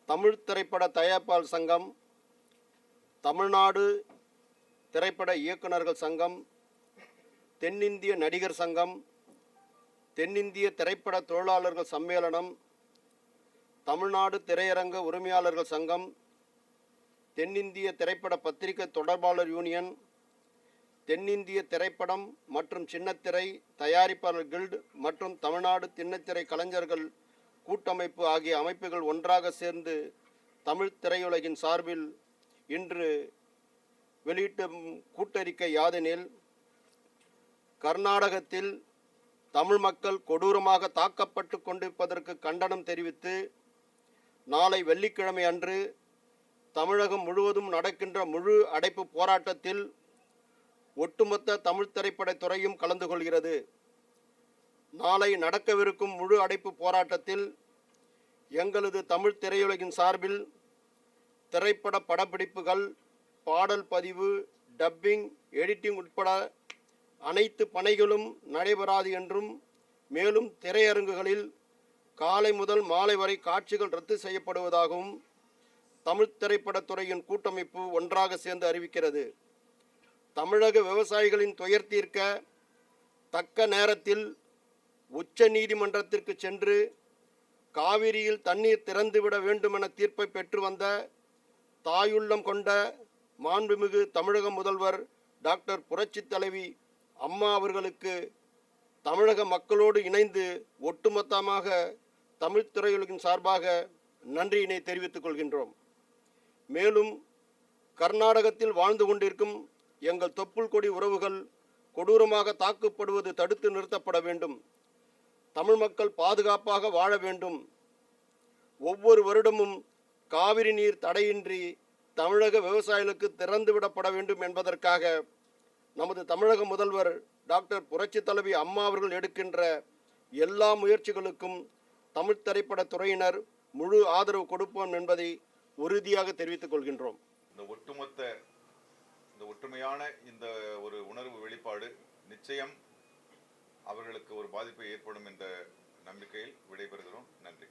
தமிழ் திரைப்பட தயாரிப்பாளர் சங்கம், தமிழ்நாடு திரைப்பட இயக்குநர்கள் சங்கம், தென்னிந்திய நடிகர் சங்கம், தென்னிந்திய திரைப்பட தொழிலாளர்கள் சம்மேளனம், தமிழ்நாடு திரையரங்க உரிமையாளர்கள் சங்கம், தென்னிந்திய திரைப்பட பத்திரிகை தொடர்பாளர் யூனியன், தென்னிந்திய திரைப்படம் மற்றும் சின்னத்திரை தயாரிப்பாளர் கில்டு மற்றும் தமிழ்நாடு சின்னத்திரை கலைஞர்கள் கூட்டமைப்பு ஆகிய அமைப்புகள் ஒன்றாக சேர்ந்து தமிழ் திரையுலகின் சார்பில் இன்று வெளியிட்ட கூட்டறிக்கை யாதெனில், கர்நாடகத்தில் தமிழ் மக்கள் கொடூரமாக தாக்கப்பட்டு கொண்டிருப்பதற்கு கண்டனம் தெரிவித்து, நாளை வெள்ளிக்கிழமை அன்று தமிழகம் முழுவதும் நடக்கின்ற முழு அடைப்பு போராட்டத்தில் ஒட்டுமொத்த தமிழ் திரைப்பட துறையும் கலந்து கொள்கிறது. நாளை நடக்கவிருக்கும் முழு அடைப்பு போராட்டத்தில் எங்களது தமிழ் திரையுலகின் சார்பில் திரைப்பட படப்பிடிப்புகள், பாடல் பதிவு, டப்பிங், எடிட்டிங் உட்பட அனைத்து பணிகளும் நடைபெறாது என்றும், மேலும் திரையரங்குகளில் காலை முதல் மாலை வரை காட்சிகள் ரத்து செய்யப்படுவதாகவும் தமிழ் திரைப்படத்துறையின் கூட்டமைப்பு ஒன்றாக சேர்ந்து அறிவிக்கிறது. தமிழக விவசாயிகளின் துயர் தீர்க்க தக்க நேரத்தில் உச்ச நீதிமன்றத்திற்கு சென்று காவிரியில் தண்ணீர் திறந்துவிட வேண்டுமென தீர்ப்பை பெற்று வந்த தாயுள்ளம் கொண்ட மாண்புமிகு தமிழக முதல்வர் டாக்டர் புரட்சி தலைவி அம்மா அவர்களுக்கு தமிழக மக்களோடு இணைந்து ஒட்டுமொத்தமாக தமிழ் திரையுலகின் சார்பாக நன்றியினை தெரிவித்துக் கொள்கின்றோம். மேலும் கர்நாடகத்தில் வாழ்ந்து கொண்டிருக்கும் எங்கள் தொப்புள் கொடி உறவுகள் கொடூரமாக தாக்கப்படுவது தடுத்து நிறுத்தப்பட வேண்டும். தமிழ் மக்கள் பாதுகாப்பாக வாழ வேண்டும். ஒவ்வொரு வருடமும் காவிரி நீர் தடையின்றி தமிழக விவசாயிகளுக்கு திறந்துவிடப்பட வேண்டும் என்பதற்காக நமது தமிழக முதல்வர் டாக்டர் புரட்சி தலைவி அம்மா அவர்கள் எடுக்கின்ற எல்லா முயற்சிகளுக்கும் தமிழ் திரைப்பட துறையினர் முழு ஆதரவு கொடுப்போம் என்பதை உறுதியாக தெரிவித்துக் கொள்கின்றோம். இந்த ஒற்றுமையான இந்த ஒரு உணர்வு வெளிப்பாடு நிச்சயம் அவர்களுக்கு ஒரு பாதிப்பை ஏற்படும் என்ற நம்பிக்கையில் விடைபெறுகிறோம். நன்றி.